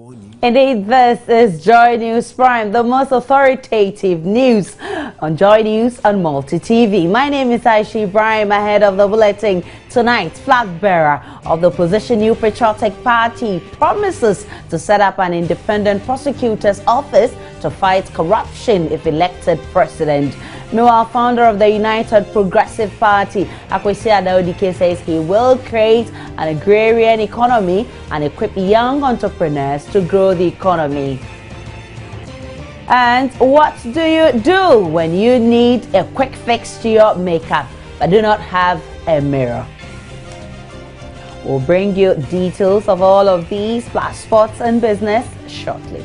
Indeed, this is Joy News Prime, the most authoritative news on Joy News and Multi TV. My name is Aisha Ibrahim. Ahead of the bulletin tonight, flag bearer of the opposition New Patriotic Party promises to set up an independent prosecutor's office to fight corruption if elected president. Meanwhile, founder of the United Progressive Party, Owusu Afriyie, says he will create an agrarian economy and equip young entrepreneurs to grow the economy. And what do you do when you need a quick fix to your makeup but do not have a mirror? We'll bring you details of all of these plus sports and business shortly.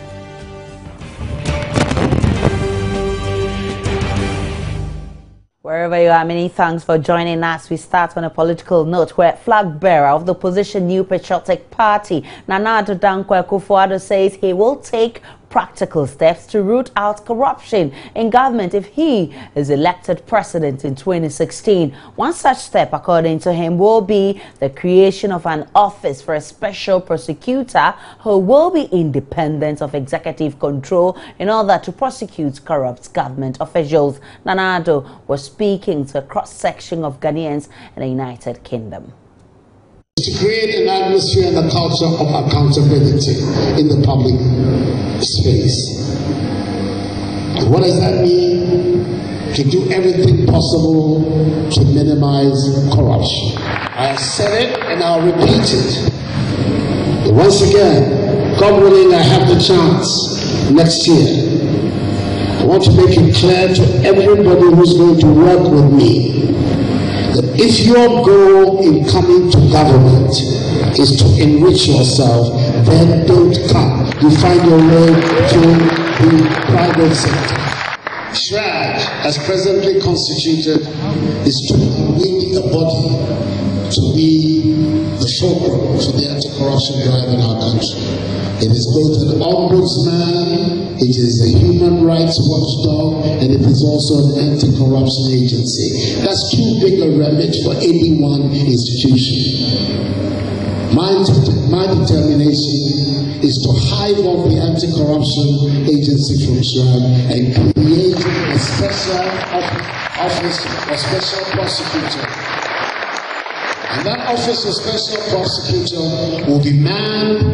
Wherever you are, many thanks for joining us. We start on a political note where flag bearer of the opposition New Patriotic Party, Addo, says he will take practical steps to root out corruption in government if he is elected president in 2016. One such step, according to him, will be the creation of an office for a special prosecutor who will be independent of executive control in order to prosecute corrupt government officials. Addo was speaking to a cross-section of Ghanaians in the United Kingdom. To create an atmosphere and a culture of accountability in the public space. And what does that mean? To do everything possible to minimize corruption. I said it and I'll repeat it. And once again, God willing, I have the chance next year. I want to make it clear to everybody who's going to work with me that if your goal in coming to government is to enrich yourself, then don't come. You find your way to the private sector. SHRAG, as presently constituted, is to make the body to be the fulcrum for the anti-corruption drive in our country. It is both an ombudsman, it is a human rights watchdog, and it is also an anti-corruption agency. That's too big a remit for any one institution. My determination is to hive off the anti-corruption agency from SHRAG and create a special office, a special prosecutor. And that office of special prosecutor will be manned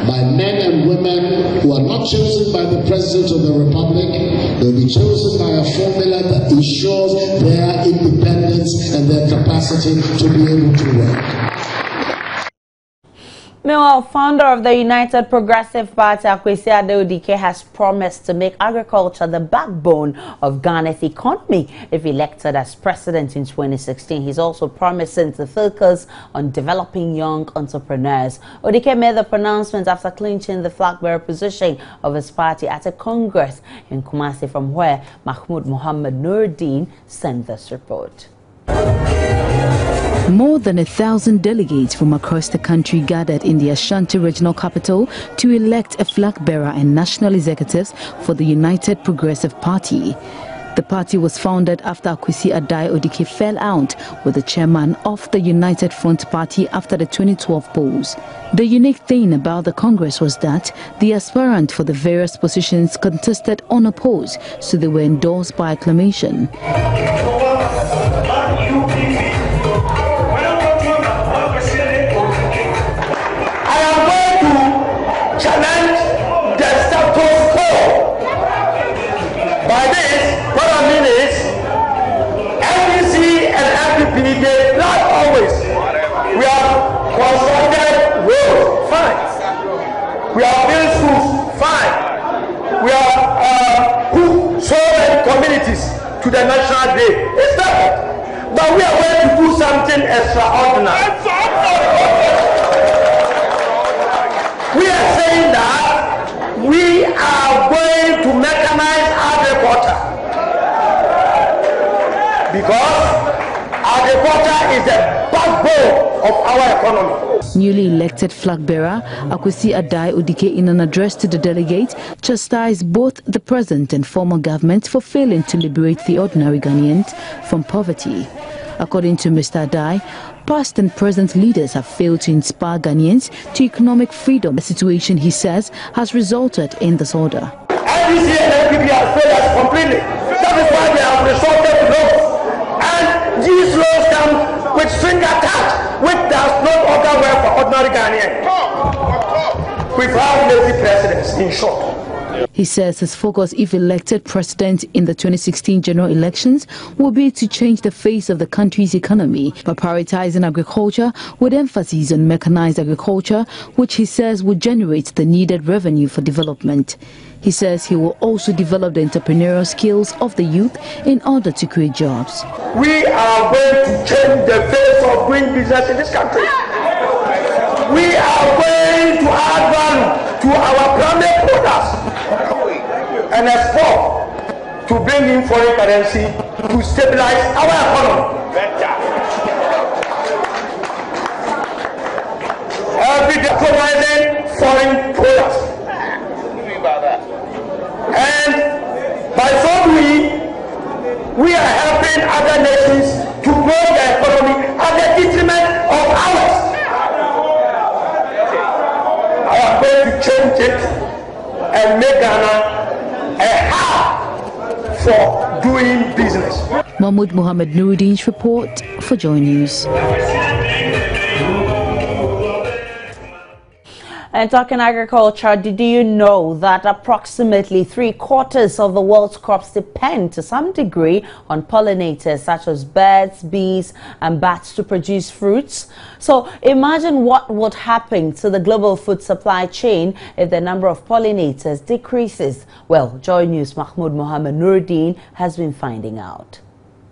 by men and women who are not chosen by the President of the Republic. They'll be chosen by a formula that ensures their independence and their capacity to be able to work. Meanwhile, founder of the United Progressive Party, Owusu Afriyie, has promised to make agriculture the backbone of Ghana's economy if elected as president in 2016. He's also promising to focus on developing young entrepreneurs. Odike made the pronouncement after clinching the flag bearer position of his party at a congress in Kumasi, from where Mahmoud Mohammed Nuruddin sent this report. More than 1,000 delegates from across the country gathered in the Ashanti regional capital to elect a flag bearer and national executives for the United Progressive Party. The party was founded after Owusu Afriyie fell out with the chairman of the United Front Party after the 2012 polls. The unique thing about the Congress was that the aspirants for the various positions contested unopposed, so they were endorsed by acclamation. We are built schools, fine. We are put so many communities to the National Day. It's that. But we are going to do something extraordinary. We are saying that we are going to mechanize agriculture. Because agriculture is the backbone of our economy. Newly elected flag bearer Owusu Afriyie, in an address to the delegates, chastised both the present and former government for failing to liberate the ordinary Ghanaians from poverty. According to Mr. Adai, past and present leaders have failed to inspire Ghanaians to economic freedom, a situation he says has resulted in disorder. And this year, the NPP has failed us completely. That is why they have resorted to laws. And these laws come with string attached, which does not augur well for ordinary Ghanaians. We've had lazy presidents, in short. He says his focus, if elected president in the 2016 general elections, will be to change the face of the country's economy by prioritizing agriculture with emphasis on mechanized agriculture, which he says will generate the needed revenue for development. He says he will also develop the entrepreneurial skills of the youth in order to create jobs. We are going to change the face of doing business in this country. We are going to add value to our primary products and export to bring in foreign currency to stabilize our economy. Every day providing foreign products. And by so doing, we are helping other nations to grow their economy at the detriment of ours. I am going to change it and make Ghana a hub for doing business. Mahmoud Mohammed Nuruddin's report for Joy News. And talking agriculture, did you know that approximately 3/4 of the world's crops depend to some degree on pollinators such as birds, bees and bats to produce fruits? So imagine what would happen to the global food supply chain if the number of pollinators decreases. Well, Joy News' Mahmoud Mohammed Nuruddin has been finding out.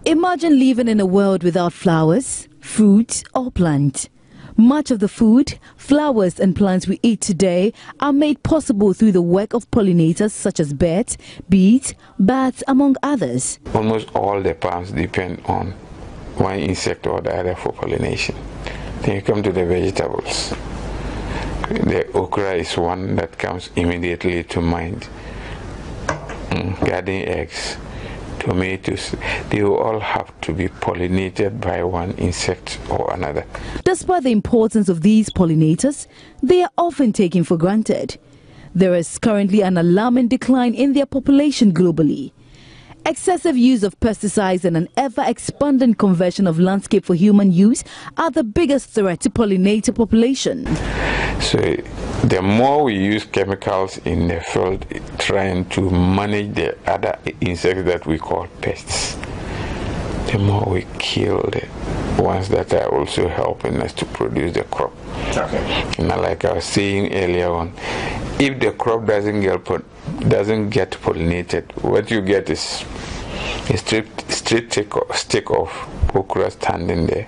Imagine living in a world without flowers, fruits or plants. Much of the food, flowers and plants we eat today are made possible through the work of pollinators such as birds, bees, bats, among others. Almost all the palms depend on one insect or the other for pollination. Then you come to the vegetables. The okra is one that comes immediately to mind. Garden eggs, tomatoes, they all have to be pollinated by one insect or another. Despite the importance of these pollinators, they are often taken for granted. There is currently an alarming decline in their population globally. Excessive use of pesticides and an ever-expanding conversion of landscape for human use are the biggest threat to pollinator population. So the more we use chemicals in the field trying to manage the other insects that we call pests, the more we kill the ones that are also helping us to produce the crop. Okay. And like I was saying earlier on, if the crop doesn't get pollinated, what you get is a straight stick of okra standing there,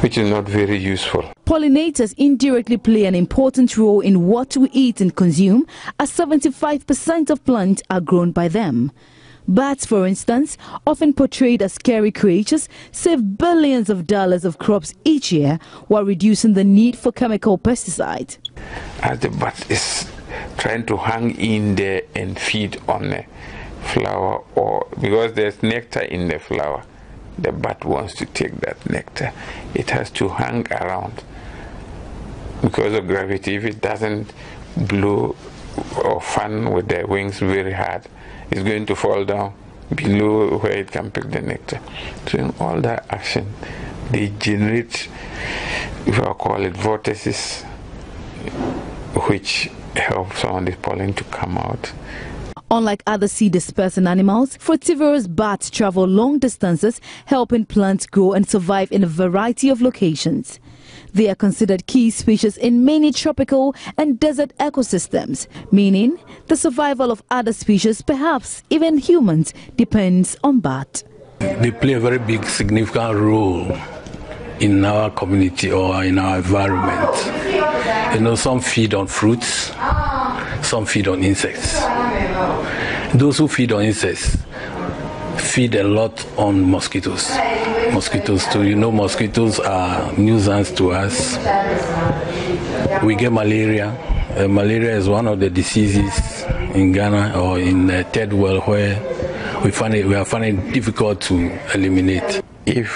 which is not very useful. Pollinators indirectly play an important role in what we eat and consume, as 75% of plants are grown by them. Bats, for instance, often portrayed as scary creatures, save billions of dollars of crops each year while reducing the need for chemical pesticides. As the bat is trying to hang in there and feed on the flower, or because there's nectar in the flower, the bat wants to take that nectar. It has to hang around because of gravity. If it doesn't blow or fan with the wings very hard, it's going to fall down below where it can pick the nectar. So in all that action, they generate, if I call it, vortices, which help some of the pollen to come out. Unlike other seed-dispersing animals, fruitivorous bats travel long distances, helping plants grow and survive in a variety of locations. They are considered key species in many tropical and desert ecosystems, meaning the survival of other species, perhaps even humans, depends on bats. They play a very big, significant role in our community or in our environment. You know, some feed on fruits, some feed on insects. Those who feed on insects feed a lot on mosquitoes. Mosquitoes too. You know, mosquitoes are nuisance to us. We get malaria. Malaria is one of the diseases in Ghana or in the third world where we are finding it difficult to eliminate. If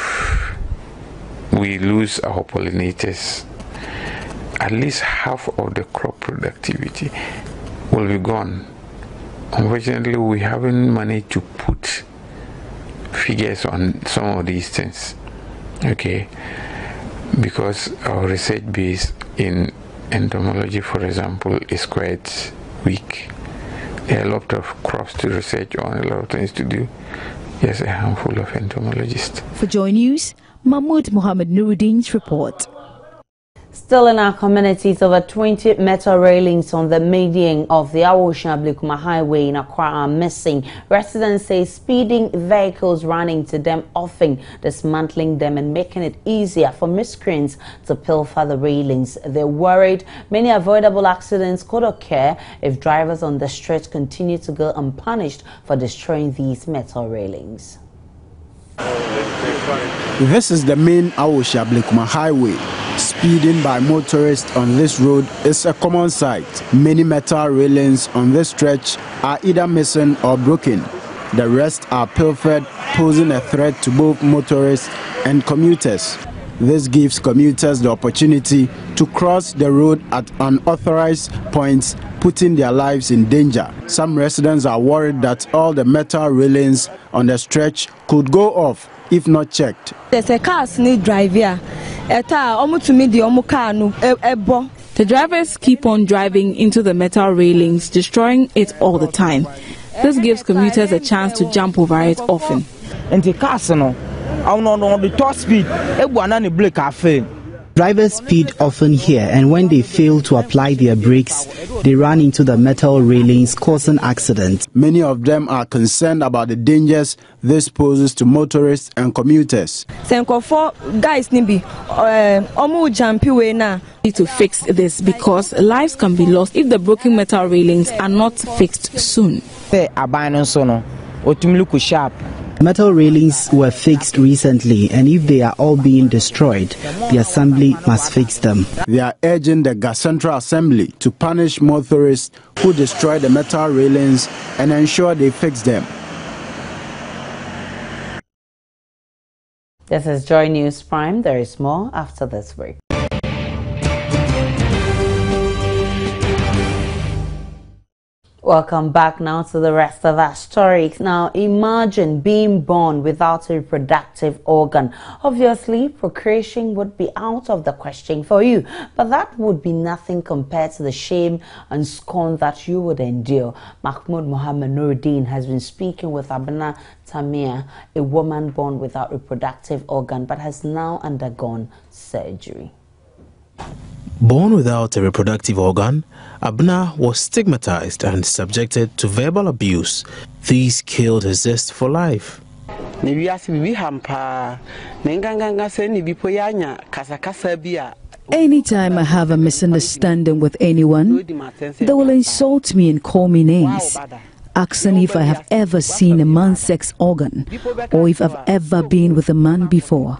we we lose our pollinators, at least half of the crop productivity will be gone. Unfortunately, we haven't managed to put figures on some of these things, okay, because our research base in entomology, for example, is quite weak. There are a lot of crops to research on, a lot of things to do. Yes, a handful of entomologists. For Joy News, Mahmoud Mohammed Nuruddin's report. Still in our communities, over 20 metal railings on the median of the Owusu Afriyie highway in Accra are missing. Residents say speeding vehicles running to them, often dismantling them and making it easier for miscreants to pilfer the railings. They're worried many avoidable accidents could occur if drivers on the street continue to go unpunished for destroying these metal railings. This is the main Owusu Afriyie highway. Speeding by motorists on this road is a common sight. Many metal railings on this stretch are either missing or broken. The rest are pilfered, posing a threat to both motorists and commuters. This gives commuters the opportunity to cross the road at unauthorized points, putting their lives in danger. Some residents are worried that all the metal railings on the stretch could go off if not checked. There's a car need drive here. The drivers keep on driving into the metal railings, destroying it all the time. This gives commuters a chance to jump over it often. And the cars on the top speed, drivers speed often here, and when they fail to apply their brakes, they run into the metal railings, causing accidents. Many of them are concerned about the dangers this poses to motorists and commuters. Guys need to fix this because lives can be lost if the broken metal railings are not fixed soon. Metal railings were fixed recently, and if they are all being destroyed, the assembly must fix them. They are urging the Gas Central Assembly to punish motorists who destroy the metal railings and ensure they fix them. This is Joy News Prime. There is more after this break. Welcome back now to the rest of our story. Now, imagine being born without a reproductive organ. Obviously, procreation would be out of the question for you, but that would be nothing compared to the shame and scorn that you would endure. Mahmoud Mohammed Nuruddin has been speaking with Abna Tamia, a woman born without reproductive organ, but has now undergone surgery. Born without a reproductive organ, Abna was stigmatized and subjected to verbal abuse. These killed her zest for life. Anytime I have a misunderstanding with anyone, they will insult me and call me names, asking if I have ever seen a man's sex organ or if I've ever been with a man before.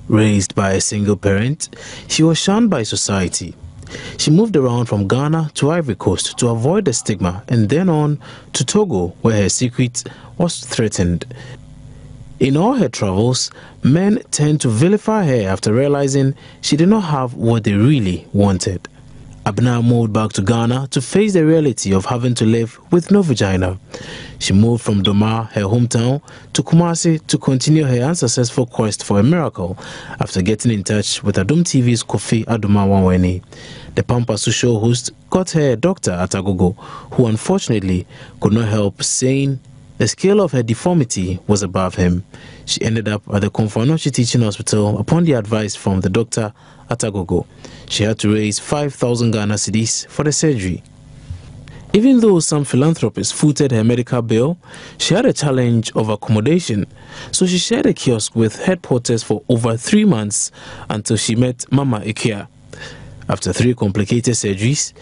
Raised by a single parent, she was shunned by society. She moved around from Ghana to Ivory Coast to avoid the stigma, and then on to Togo, where her secret was threatened. In all her travels, men tend to vilify her after realizing she did not have what they really wanted. Abna moved back to Ghana to face the reality of having to live with no vagina. She moved from Doma, her hometown, to Kumasi to continue her unsuccessful quest for a miracle after getting in touch with Adom TV's Kofi Adumawaweni. The Pampasu show host got her a doctor at Agogo, who unfortunately could not help saying the scale of her deformity was above him. She ended up at the Konfanochi Teaching Hospital upon the advice from the doctor at Agogo. She had to raise 5,000 Ghana cedis for the surgery. Even though some philanthropists footed her medical bill, she had a challenge of accommodation, so she shared a kiosk with head porters for over 3 months until she met Mama Ikea. After 3 complicated surgeries,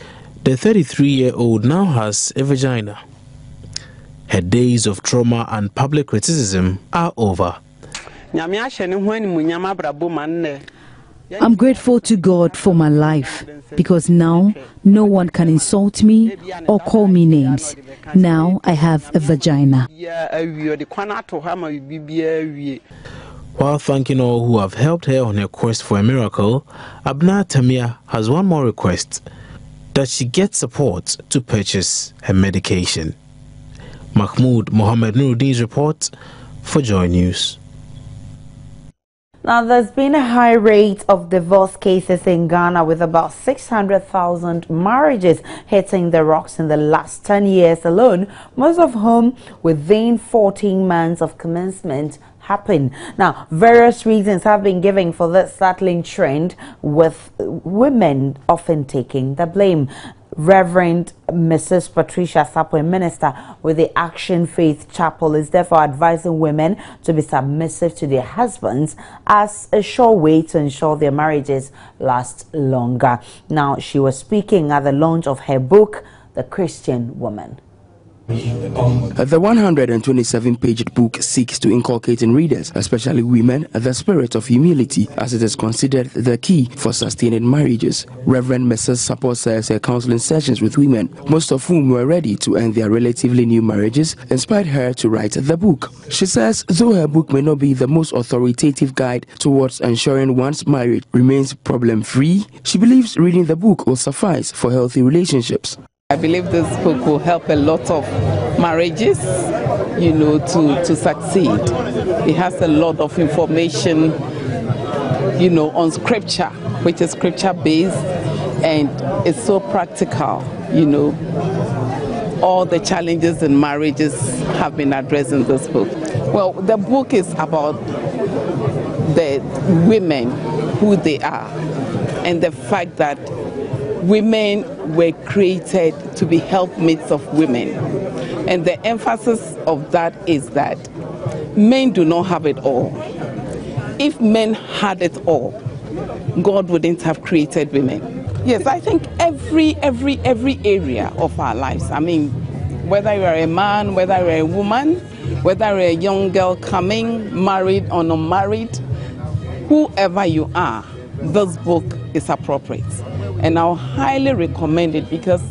the 33-year-old now has a vagina. Her days of trauma and public criticism are over. I'm grateful to God for my life. because now no one can insult me or call me names. Now I have a vagina. While thanking all who have helped her on her quest for a miracle, Abna Tamia has one more request: that she get support to purchase her medication. Mahmoud Mohammed Nuruddin's report for Joy News. Now, there's been a high rate of divorce cases in Ghana, with about 600,000 marriages hitting the rocks in the last 10 years alone, most of whom within 14 months of commencement happen. Now, various reasons have been given for this startling trend, with women often taking the blame. Reverend Mrs. Patricia Sapo, a minister with the Action Faith Chapel, is therefore advising women to be submissive to their husbands as a sure way to ensure their marriages last longer. Now, she was speaking at the launch of her book, The Christian Woman. The 127-page book seeks to inculcate in readers, especially women, the spirit of humility, as it is considered the key for sustaining marriages. Reverend Mrs. Sapo says her counseling sessions with women, most of whom were ready to end their relatively new marriages, inspired her to write the book. She says though her book may not be the most authoritative guide towards ensuring one's marriage remains problem-free, she believes reading the book will suffice for healthy relationships. I believe this book will help a lot of marriages, to succeed. It has a lot of information, on scripture, which is scripture-based, and it's so practical, All the challenges in marriages have been addressed in this book. Well, the book is about the women, who they are, and the fact that women were created to be helpmates of women. And the emphasis of that is that men do not have it all. If men had it all, God wouldn't have created women. Yes, I think every area of our lives. I mean, whether you are a man, whether you are a woman, whether you are a young girl coming, married or unmarried, whoever you are, this book is appropriate. And I'll highly recommend it because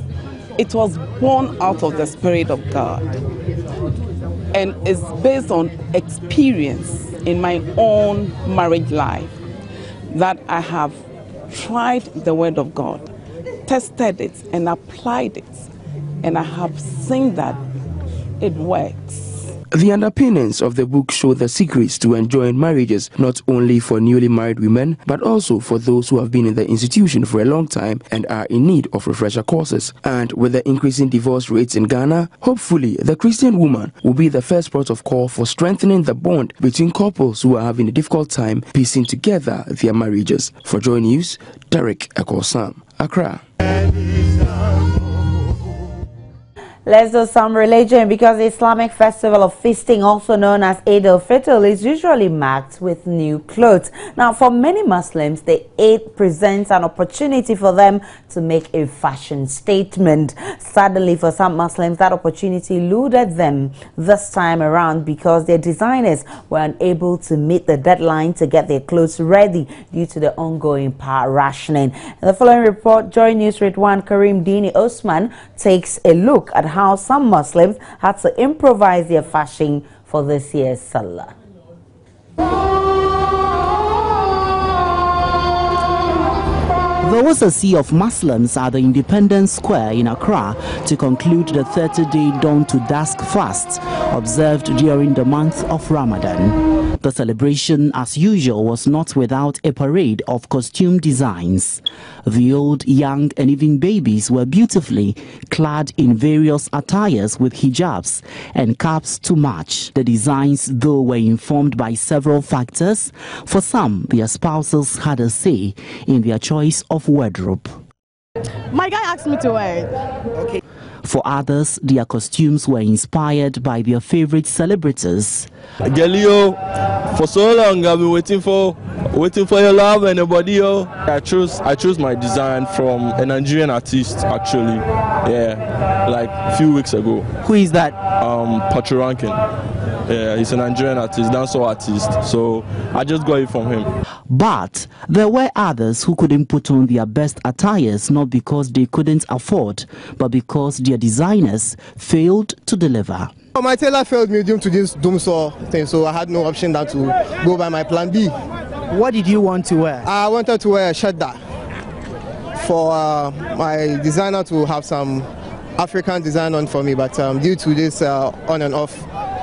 it was born out of the Spirit of God. And it's based on experience in my own marriage life that I have tried the Word of God, tested it and applied it. And I have seen that it works. The underpinnings of the book show the secrets to enjoying marriages, not only for newly married women, but also for those who have been in the institution for a long time and are in need of refresher courses. And with the increasing divorce rates in Ghana, hopefully the Christian woman will be the first port of call for strengthening the bond between couples who are having a difficult time piecing together their marriages. For Joy News, Derek Ekosam, Accra. Let's do some religion, because the Islamic festival of feasting, also known as Addo, is usually marked with new clothes. Now, for many Muslims, the Eid presents an opportunity for them to make a fashion statement. Suddenly, for some Muslims, that opportunity eluded them this time around because their designers were unable to meet the deadline to get their clothes ready due to the ongoing power rationing. In the following report, Joy News Ridwan Karim Dini Osman takes a look at how some Muslims had to improvise their fashion for this year's Salah. There was a sea of Muslims at the Independence Square in Accra to conclude the 30-day dawn to dusk fast observed during the month of Ramadan. The celebration, as usual, was not without a parade of costume designs. The old, young, and even babies were beautifully clad in various attires with hijabs and caps to match. The designs, though, were informed by several factors. For some, their spouses had a say in their choice of wardrobe. My guy asked me to wear it. Okay. For others, their costumes were inspired by their favorite celebrities. Gelio, for so long I've been waiting for your love and your body. I chose my design from a Nigerian artist, actually. Yeah, like a few weeks ago. Who is that? Patrick Rankin. Yeah, he's a Nigerian artist, dancehall artist. So I just got it from him. But there were others who couldn't put on their best attires, not because they couldn't afford, but because their designers failed to deliver. My tailor failed me due to this doomsaw thing, so I had no option than to go by my plan B. What did you want to wear? I wanted to wear a shadda for my designer to have some African design on for me, but due to this on and off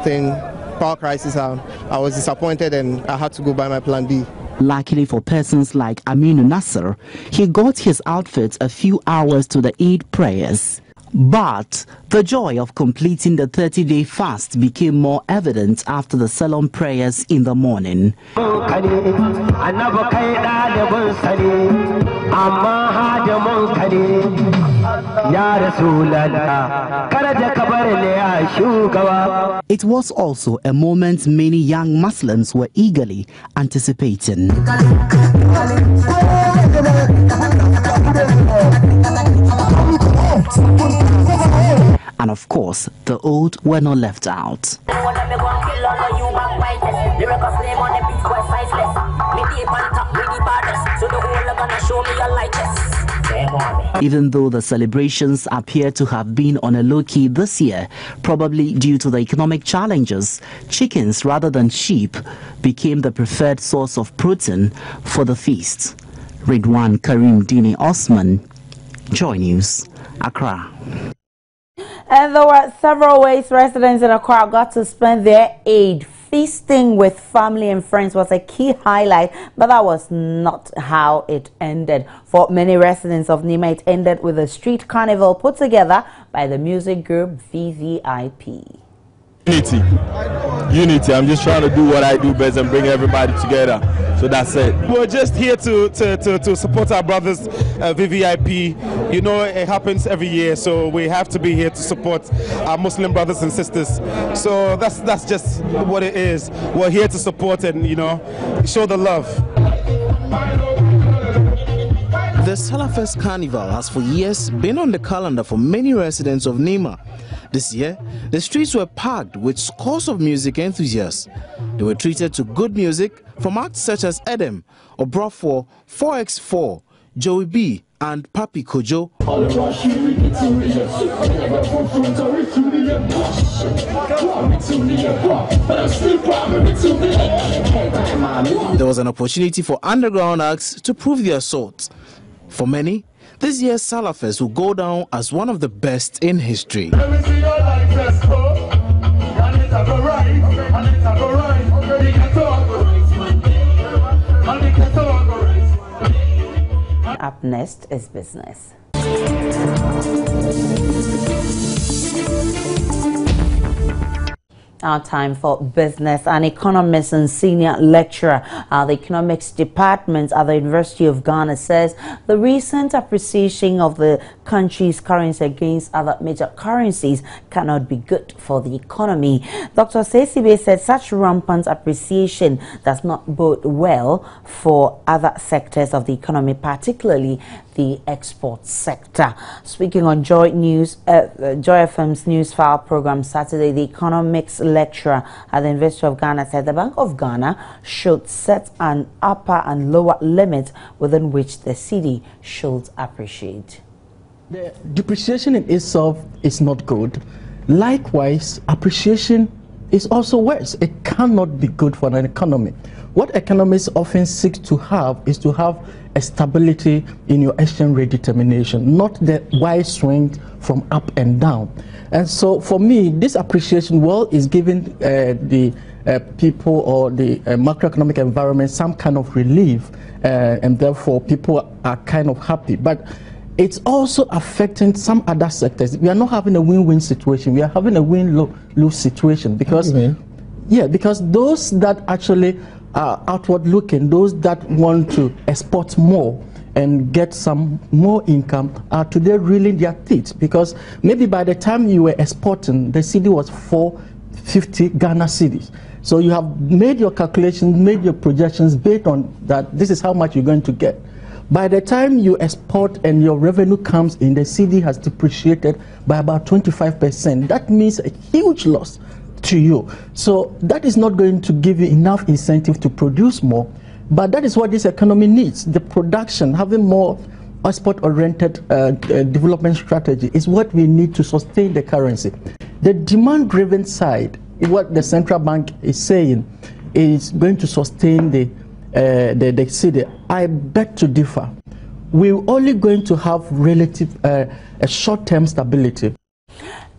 thing, power crisis, I was disappointed and I had to go by my plan B. Luckily for persons like Aminu Nasser, he got his outfit a few hours to the Eid prayers. But the joy of completing the 30-day fast became more evident after the Salam prayers in the morning. It was also a moment many young Muslims were eagerly anticipating. And of course, the old were not left out. Even though the celebrations appear to have been on a low-key this year, probably due to the economic challenges, chickens rather than sheep became the preferred source of protein for the feast. Ridwan Karim Dini Osman, Joy News, Accra. And there were several ways residents in Accra got to spend their Eid. Feasting with family and friends was a key highlight, but that was not how it ended. For many residents of Nima, it ended with a street carnival put together by the music group VVIP. Unity. I'm just trying to do what I do best and bring everybody together. So that's it. We're just here to support our brothers, VVIP. You know, it happens every year, so we have to be here to support our Muslim brothers and sisters. So that's just what it is. We're here to support and, you know, show the love. The Salafest Carnival has for years been on the calendar for many residents of Nima. This year, the streets were packed with scores of music enthusiasts. They were treated to good music from acts such as Edem, Obrafour, 4x4, Joey B, and Papi Kojo. There was an opportunity for underground acts to prove their salt. For many, this year's Salafest will go down as one of the best in history. Up next is business. Our time for business. An economist and senior lecturer at the economics department at the University of Ghana says the recent appreciation of the country's currency against other major currencies cannot be good for the economy. Dr. Sesibe said such rampant appreciation does not bode well for other sectors of the economy, particularly the export sector. Speaking on Joy FM's News File program Saturday, the economics lecturer at the University of Ghana said the Bank of Ghana should set an upper and lower limit within which the cedi should appreciate. The depreciation in itself is not good. Likewise, appreciation is also worse. It cannot be good for an economy. What economists often seek to have is to have a stability in your exchange rate determination, not the wide swing from up and down. And so for me, this appreciation, well, is giving the people or the macroeconomic environment some kind of relief, and therefore people are kind of happy. But it's also affecting some other sectors. We are not having a win-win situation. We are having a win-lose situation because, because those that actually are outward looking, those that want to export more and get some more income are today reeling their teeth, because maybe by the time you were exporting, the cedi was 450 Ghana cedis. So you have made your calculations, made your projections based on that. This is how much you're going to get. By the time you export and your revenue comes in, the cedi has depreciated by about 25%. That means a huge loss to you. So that is not going to give you enough incentive to produce more, but that is what this economy needs. The production, having more export-oriented development strategy is what we need to sustain the currency. The demand-driven side, what the central bank is saying, is going to sustain the cedi. I beg to differ. We're only going to have relative short-term stability.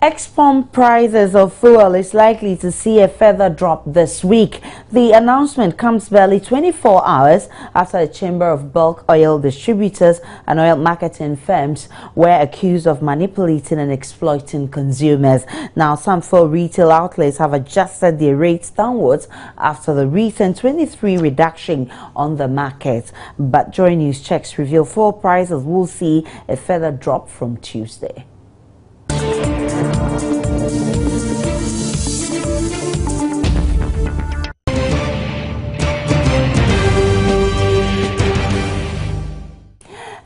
Ex-pump prices of fuel is likely to see a further drop this week. The announcement comes barely 24 hours after the Chamber of Bulk Oil Distributors and Oil Marketing Firms were accused of manipulating and exploiting consumers. Now, some fuel retail outlets have adjusted their rates downwards after the recent 23 reduction on the market. But Joy News checks reveal fuel prices will see a further drop from Tuesday.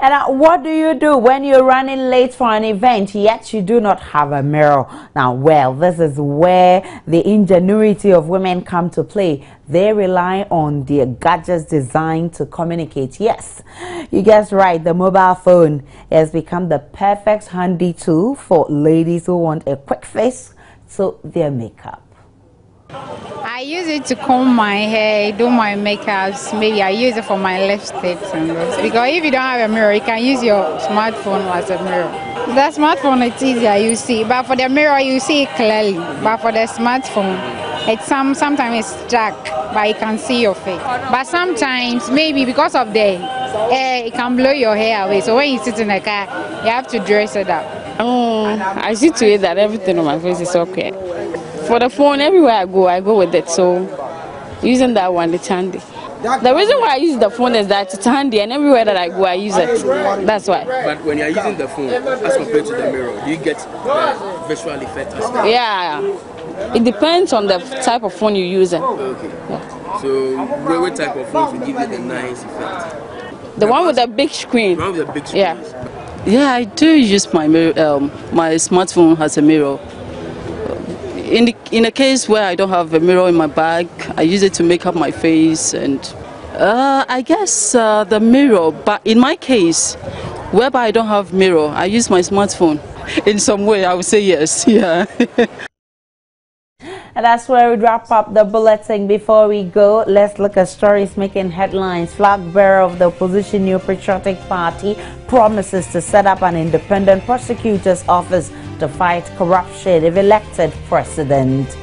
And what do you do when you're running late for an event yet you do not have a mirror? Now, well, this is where the ingenuity of women come to play. They rely on their gadgets designed to communicate. Yes, you guessed right, the mobile phone has become the perfect handy tool for ladies who want a quick fix to their makeup. I use it to comb my hair, do my makeups. Maybe I use it for my lipsticks and those. Because if you don't have a mirror, you can use your smartphone as a mirror. The smartphone, it's easier, you see. But for the mirror, you see it clearly. But for the smartphone, it's sometimes it's dark, but you can see your face. But sometimes, maybe because of the air, it can blow your hair away. So when you sit in the car, you have to dress it up. I see to it that everything on my face is okay. For the phone, everywhere I go with it. So using that one, it's handy. The reason why I use the phone is that it's handy, and everywhere that I go, I use it. That's why. But when you're using the phone, as compared to the mirror, do you get the visual effect as well? Yeah, it depends on the type of phone you're using. Okay. Yeah. So what type of phone will give you the nice effect? The one with the big screen. The one with the big screen. Yeah. Yeah, I do use my mirror, my smartphone has a mirror. In a case where I don't have a mirror in my bag, I use it to make up my face, and I guess the mirror. But in my case, whereby I don't have mirror, I use my smartphone. In some way, I would say yes. Yeah. And that's where we wrap up the bulletin. Before we go, let's look at stories making headlines. Flag bearer of the opposition New Patriotic Party promises to set up an independent prosecutor's office to fight corruption if elected president.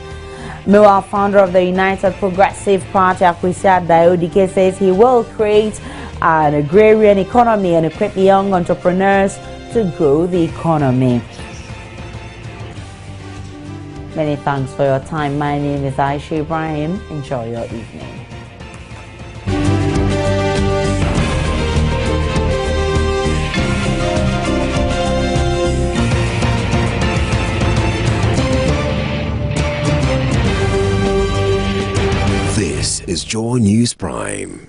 Meanwhile, founder of the United Progressive Party, Addo, says he will create an agrarian economy and equip young entrepreneurs to grow the economy. Many thanks for your time. My name is Aisha Ibrahim. Enjoy your evening. This is Joy News Prime.